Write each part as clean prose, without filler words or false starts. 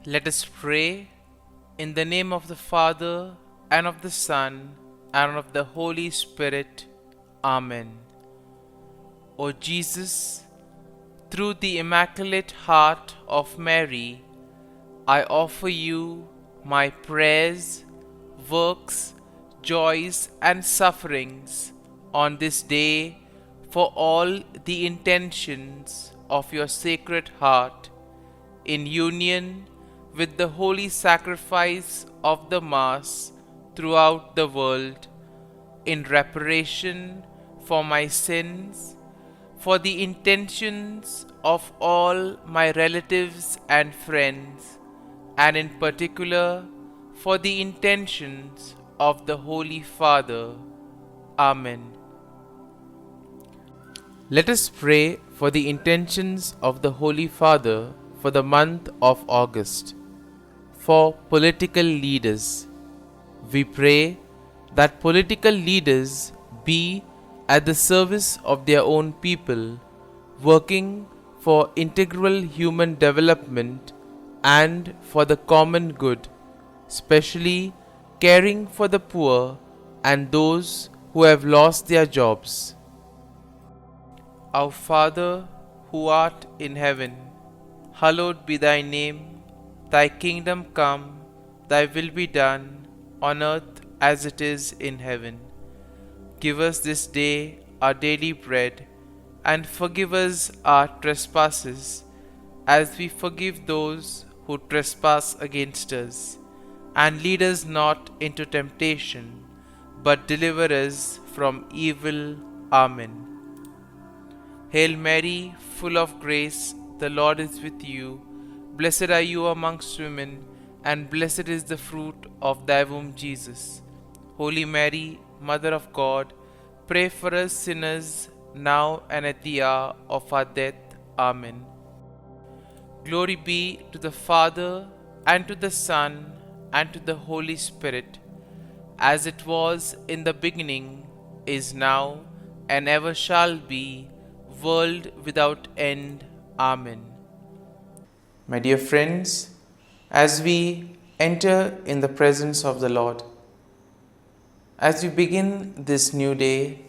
Let us pray in the name of the Father, and of the Son, and of the Holy Spirit. Amen. O Jesus, through the Immaculate Heart of Mary, I offer you my prayers, works, joys, and sufferings on this day for all the intentions of your Sacred Heart, in union with the holy sacrifice of the Mass throughout the world, in reparation for my sins, for the intentions of all my relatives and friends, and in particular for the intentions of the Holy Father. Amen. Let us pray for the intentions of the Holy Father for the month of August. For political leaders, we pray that political leaders be at the service of their own people, working for integral human development and for the common good, especially caring for the poor and those who have lost their jobs. Our Father, who art in heaven, hallowed be thy name. Thy kingdom come, thy will be done, on earth as it is in heaven. Give us this day our daily bread, and forgive us our trespasses, as we forgive those who trespass against us. And lead us not into temptation, but deliver us from evil. Amen. Hail Mary, full of grace, the Lord is with you. Blessed are you amongst women, and blessed is the fruit of thy womb, Jesus. Holy Mary, Mother of God, pray for us sinners, now and at the hour of our death. Amen. Glory be to the Father, and to the Son, and to the Holy Spirit, as it was in the beginning, is now, and ever shall be, world without end. Amen. My dear friends, as we enter in the presence of the Lord, as we begin this new day,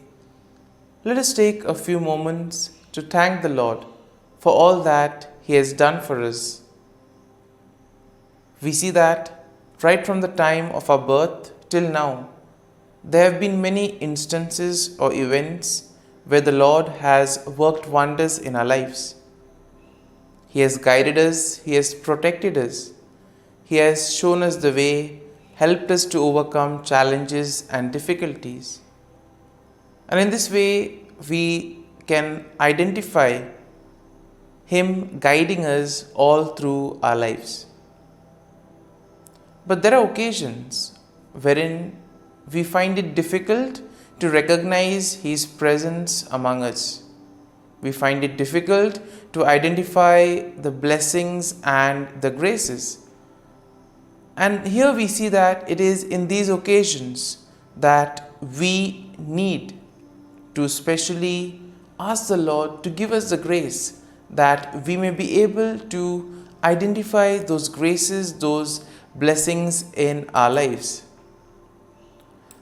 let us take a few moments to thank the Lord for all that He has done for us. We see that right from the time of our birth till now, there have been many instances or events where the Lord has worked wonders in our lives. He has guided us, He has protected us, He has shown us the way, helped us to overcome challenges and difficulties. And in this way, we can identify Him guiding us all through our lives. But there are occasions wherein we find it difficult to recognize His presence among us. We find it difficult to identify the blessings and the graces. And here we see that it is in these occasions that we need to specially ask the Lord to give us the grace that we may be able to identify those graces, those blessings in our lives.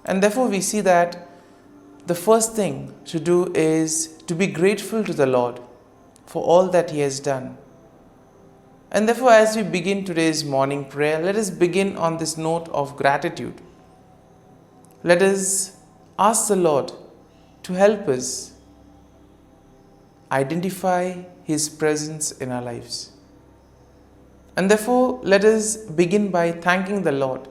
And therefore we see that the first thing to do is to be grateful to the Lord for all that He has done. And therefore, as we begin today's morning prayer, let us begin on this note of gratitude. Let us ask the Lord to help us identify His presence in our lives. And therefore, let us begin by thanking the Lord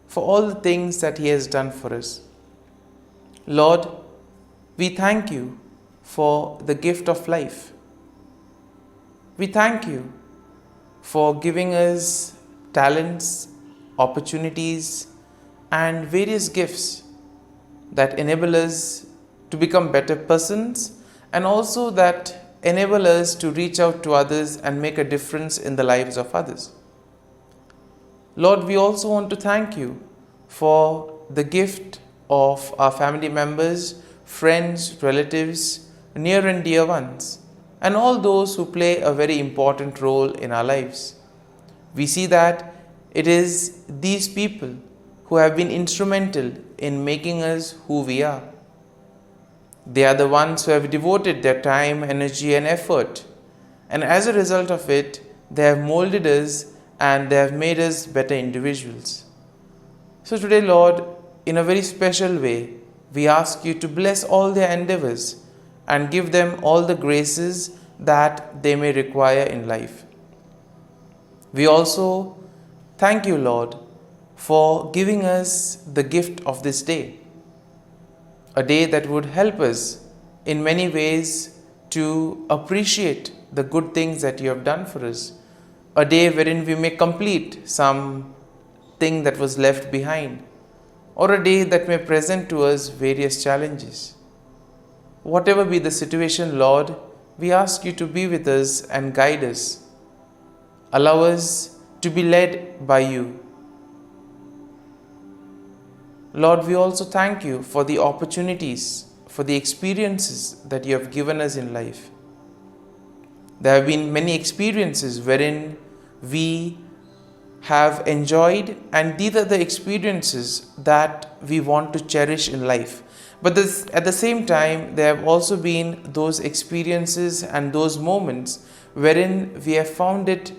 for all the things that He has done for us. Lord, we thank You for the gift of life. We thank You for giving us talents, opportunities, and various gifts that enable us to become better persons, and also that enable us to reach out to others and make a difference in the lives of others. Lord, we also want to thank You for the gift of our family members, friends, relatives, near and dear ones, and all those who play a very important role in our lives. We see that it is these people who have been instrumental in making us who we are. They are the ones who have devoted their time, energy, and effort. And as a result of it, they have molded us and they have made us better individuals. So today, Lord, in a very special way, we ask you to bless all their endeavors and give them all the graces that they may require in life. We also thank you, Lord, for giving us the gift of this day, a day that would help us in many ways to appreciate the good things that you have done for us, a day wherein we may complete some thing that was left behind, or a day that may present to us various challenges. Whatever be the situation, Lord, we ask you to be with us and guide us. Allow us to be led by you. Lord, we also thank you for the opportunities, for the experiences that you have given us in life. There have been many experiences wherein we have enjoyed, and these are the experiences that we want to cherish in life. But at the same time, there have also been those experiences and those moments wherein we have found it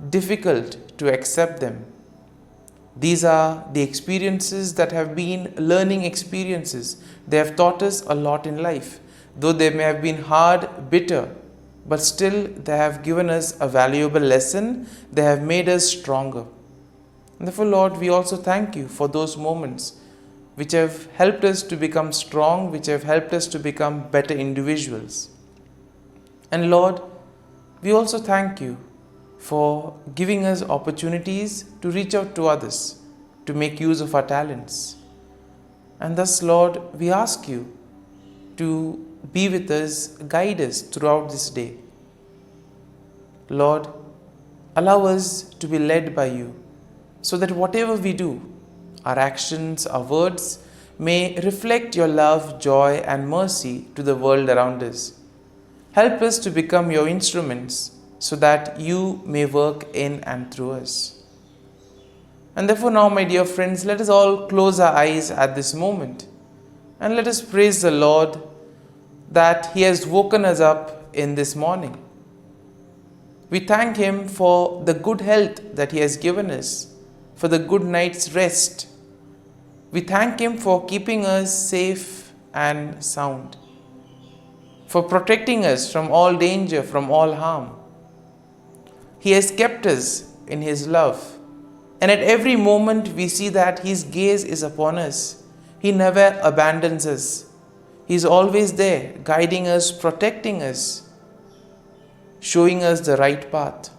difficult to accept them. These are the experiences that have been learning experiences. They have taught us a lot in life. Though they may have been hard, bitter, but still they have given us a valuable lesson. They have made us stronger. And therefore, Lord, we also thank you for those moments which have helped us to become strong, which have helped us to become better individuals. And Lord, we also thank you for giving us opportunities to reach out to others, to make use of our talents. And thus, Lord, we ask you to be with us, guide us throughout this day. Lord, allow us to be led by you, so that whatever we do, our actions, our words, may reflect your love, joy, and mercy to the world around us. Help us to become your instruments, so that you may work in and through us. And therefore now, my dear friends, let us all close our eyes at this moment and let us praise the Lord that He has woken us up in this morning. We thank Him for the good health that He has given us, for the good night's rest. We thank Him for keeping us safe and sound, for protecting us from all danger, from all harm. He has kept us in His love, and at every moment we see that His gaze is upon us. He never abandons us. He is always there, guiding us, protecting us, showing us the right path.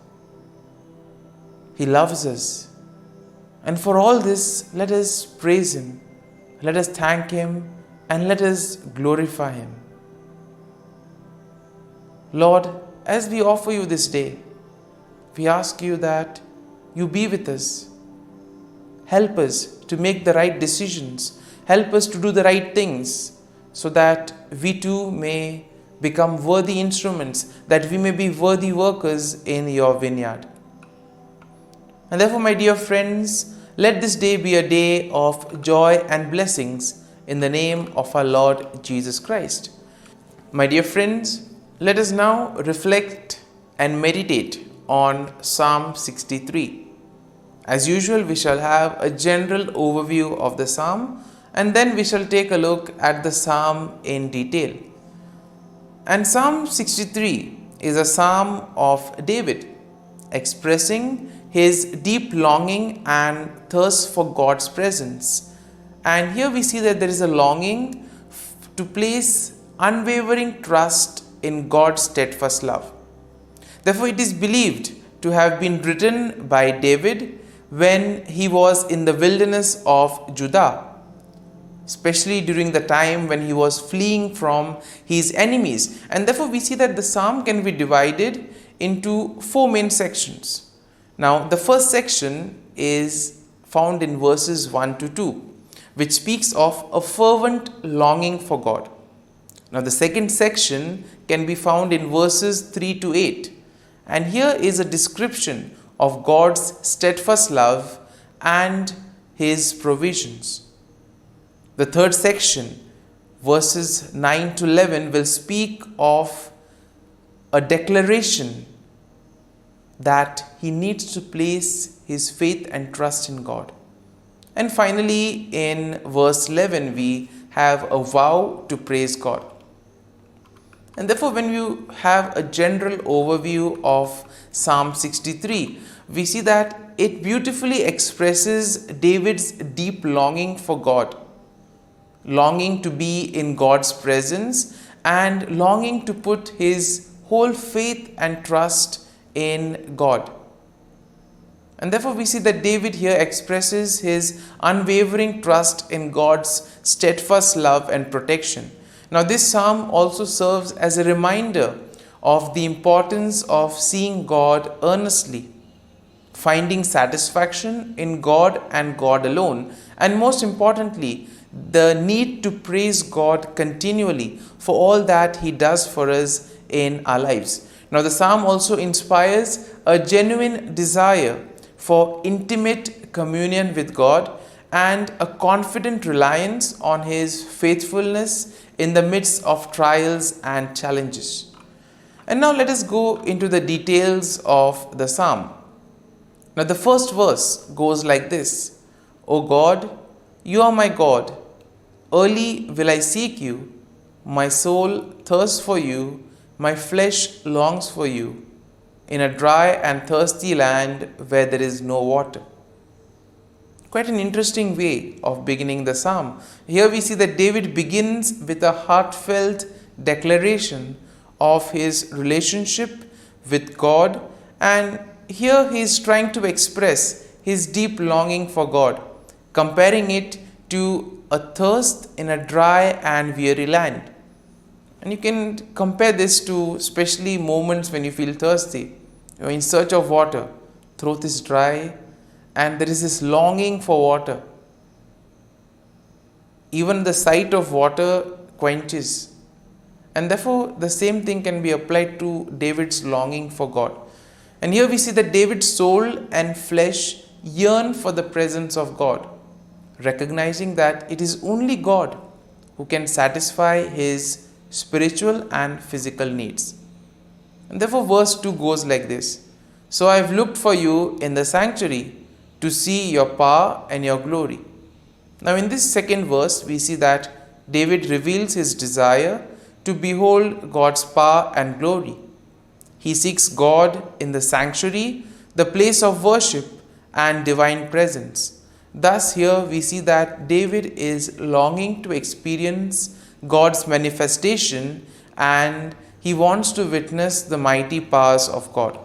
He loves us. And for all this, let us praise Him, let us thank Him, and let us glorify Him. Lord, as we offer you this day, we ask you that you be with us. Help us to make the right decisions. Help us to do the right things, so that we too may become worthy instruments, that we may be worthy workers in your vineyard. And therefore, my dear friends, let this day be a day of joy and blessings in the name of our Lord Jesus Christ. My dear friends, let us now reflect and meditate on Psalm 63. As usual, we shall have a general overview of the psalm, and then we shall take a look at the psalm in detail. And Psalm 63 is a psalm of David, expressing his deep longing and thirst for God's presence. And here we see that there is a longing to place unwavering trust in God's steadfast love. Therefore, it is believed to have been written by David when he was in the wilderness of Judah, especially during the time when he was fleeing from his enemies. And therefore, we see that the psalm can be divided into four main sections. Now, the first section is found in verses 1 to 2, which speaks of a fervent longing for God. Now, the second section can be found in verses 3 to 8. And here is a description of God's steadfast love and His provisions. The third section, verses 9 to 11, will speak of a declaration that he needs to place his faith and trust in God. And finally, in verse 11, we have a vow to praise God. And therefore, when you have a general overview of Psalm 63, we see that it beautifully expresses David's deep longing for God, longing to be in God's presence, and longing to put his whole faith and trust in God. And therefore, we see that David here expresses his unwavering trust in God's steadfast love and protection. Now, this psalm also serves as a reminder of the importance of seeing God earnestly, finding satisfaction in God and God alone, and most importantly, the need to praise God continually for all that He does for us in our lives. Now, the psalm also inspires a genuine desire for intimate communion with God and a confident reliance on His faithfulness in the midst of trials and challenges. And now let us go into the details of the psalm. Now, the first verse goes like this: O God, you are my God. Early will I seek you. My soul thirsts for you. My flesh longs for you, in a dry and thirsty land where there is no water. Quite an interesting way of beginning the psalm. Here we see that David begins with a heartfelt declaration of his relationship with God, and here he is trying to express his deep longing for God, comparing it to a thirst in a dry and weary land. And you can compare this to especially moments when you feel thirsty. You're in search of water, throat is dry, and there is this longing for water. Even the sight of water quenches. And therefore, the same thing can be applied to David's longing for God. And here we see that David's soul and flesh yearn for the presence of God, recognizing that it is only God who can satisfy his spiritual and physical needs. And therefore, verse 2 goes like this: So I have looked for you in the sanctuary to see your power and your glory. Now, in this second verse, we see that David reveals his desire to behold God's power and glory. He seeks God in the sanctuary, the place of worship and divine presence. Thus, here we see that David is longing to experience God's manifestation, and he wants to witness the mighty powers of God.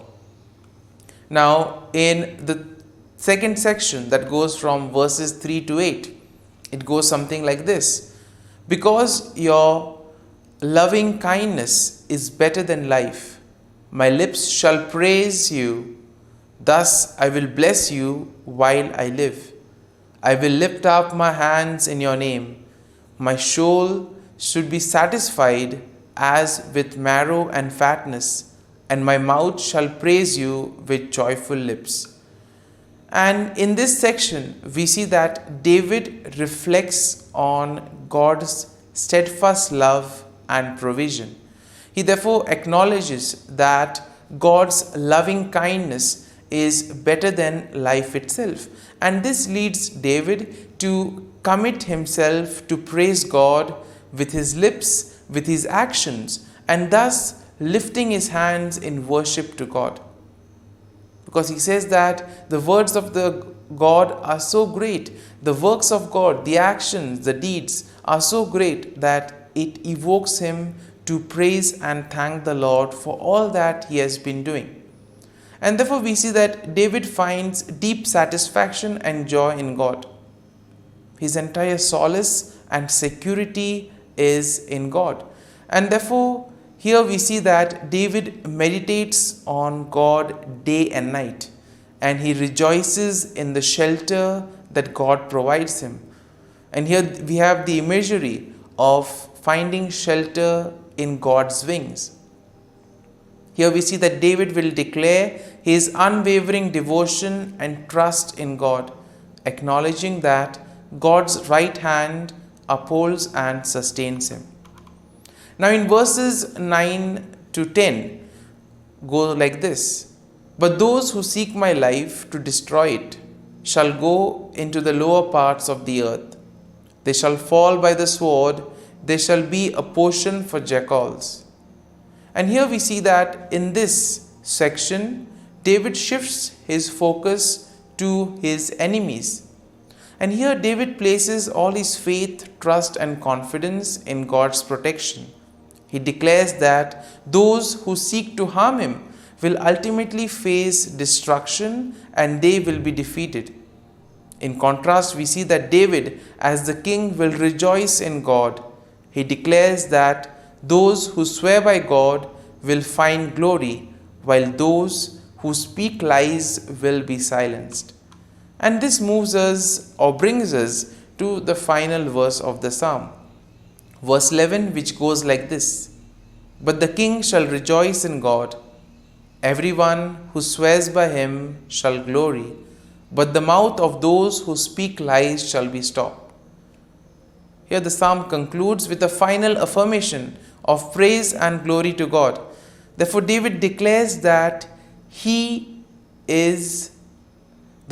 Now, in the second section that goes from verses 3 to 8, it goes something like this: Because your loving kindness is better than life, my lips shall praise you. Thus I will bless you while I live. I will lift up my hands in your name. My soul should be satisfied as with marrow and fatness, and my mouth shall praise you with joyful lips. And in this section, we see that David reflects on God's steadfast love and provision. He therefore acknowledges that God's loving kindness is better than life itself. And this leads David to commit himself to praise God with his lips, with his actions, and thus lifting his hands in worship to God. Because he says that the words of the God are so great, the works of God, the actions, the deeds are so great that it evokes him to praise and thank the Lord for all that he has been doing. And therefore we see that David finds deep satisfaction and joy in God. His entire solace and security is in God. And therefore, here we see that David meditates on God day and night, and he rejoices in the shelter that God provides him. And here we have the imagery of finding shelter in God's wings. Here we see that David will declare his unwavering devotion and trust in God, acknowledging that God's right hand upholds and sustains him. Now in verses 9 to 10 go like this: "But those who seek my life to destroy it shall go into the lower parts of the earth. They shall fall by the sword, they shall be a portion for jackals." And here we see that in this section, David shifts his focus to his enemies. And here David places all his faith, trust, and confidence in God's protection. He declares that those who seek to harm him will ultimately face destruction and they will be defeated. In contrast, we see that David, as the king, will rejoice in God. He declares that those who swear by God will find glory, while those who speak lies will be silenced. And this moves us or brings us to the final verse of the psalm. Verse 11, which goes like this: "But the king shall rejoice in God. Everyone who swears by him shall glory, but the mouth of those who speak lies shall be stopped." Here the psalm concludes with a final affirmation of praise and glory to God. Therefore, David declares that he is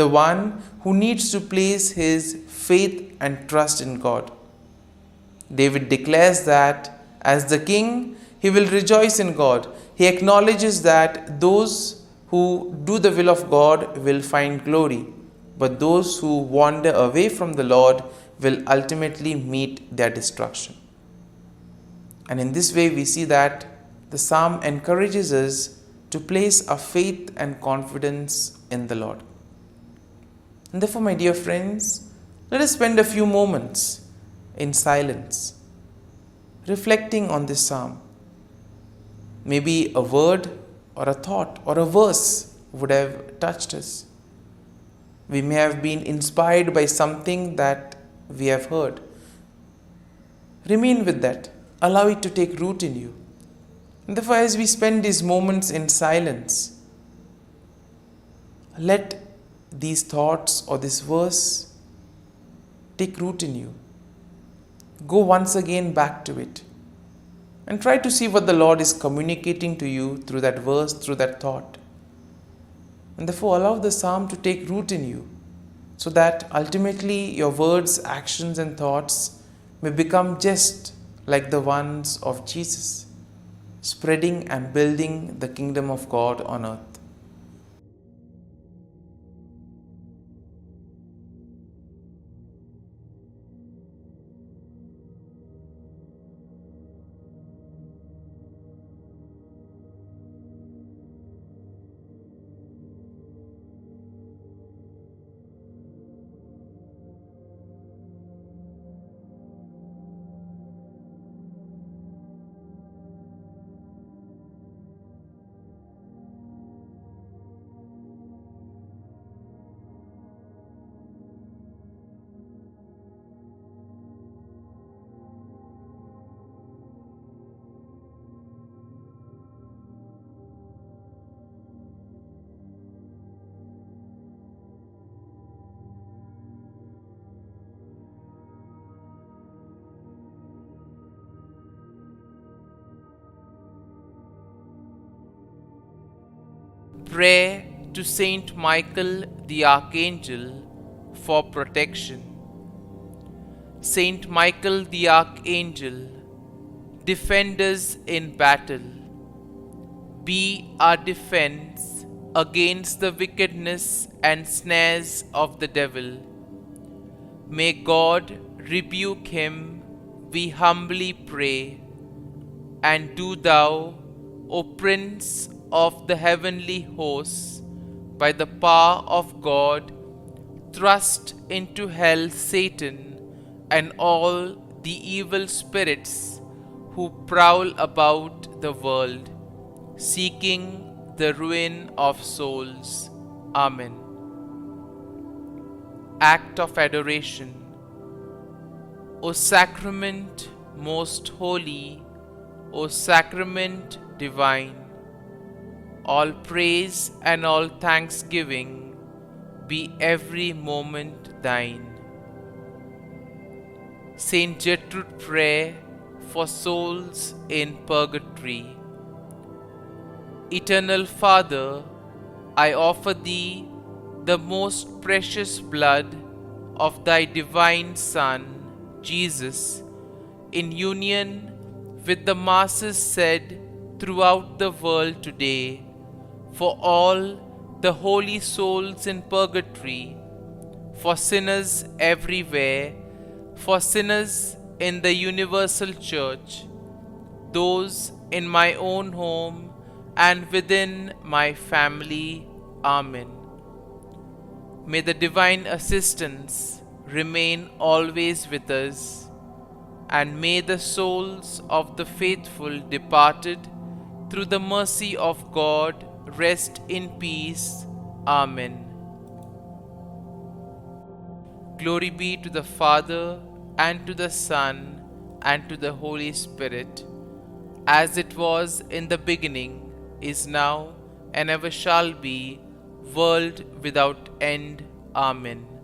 the one who needs to place his faith and trust in God. David declares that as the king, he will rejoice in God. He acknowledges that those who do the will of God will find glory, but those who wander away from the Lord will ultimately meet their destruction. And in this way, we see that the psalm encourages us to place our faith and confidence in the Lord. And therefore, my dear friends, let us spend a few moments in silence, reflecting on this psalm. Maybe a word or a thought or a verse would have touched us. We may have been inspired by something that we have heard. Remain with that. Allow it to take root in you. And therefore, as we spend these moments in silence, let these thoughts or this verse take root in you. Go once again back to it and try to see what the Lord is communicating to you through that verse, through that thought. And therefore, allow the psalm to take root in you, so that ultimately your words, actions, and thoughts may become just like the ones of Jesus, spreading and building the kingdom of God on earth. Prayer to Saint Michael the Archangel for protection. Saint Michael the Archangel, defend us in battle. Be our defense against the wickedness and snares of the devil. May God rebuke him, we humbly pray. And do thou, O Prince of the heavenly hosts, by the power of God, thrust into hell Satan and all the evil spirits who prowl about the world, seeking the ruin of souls. Amen. Act of Adoration. O Sacrament most holy, O Sacrament divine, all praise and all thanksgiving be every moment thine. Saint Gertrude Prayer for Souls in Purgatory. Eternal Father, I offer Thee the most precious blood of Thy divine Son, Jesus, in union with the masses said throughout the world today, for all the holy souls in purgatory, for sinners everywhere, for sinners in the universal church, those in my own home and within my family. Amen. May the divine assistance remain always with us, and may the souls of the faithful departed through the mercy of God rest in peace. Amen. Glory be to the Father, and to the Son, and to the Holy Spirit, as it was in the beginning, is now, and ever shall be, world without end. Amen.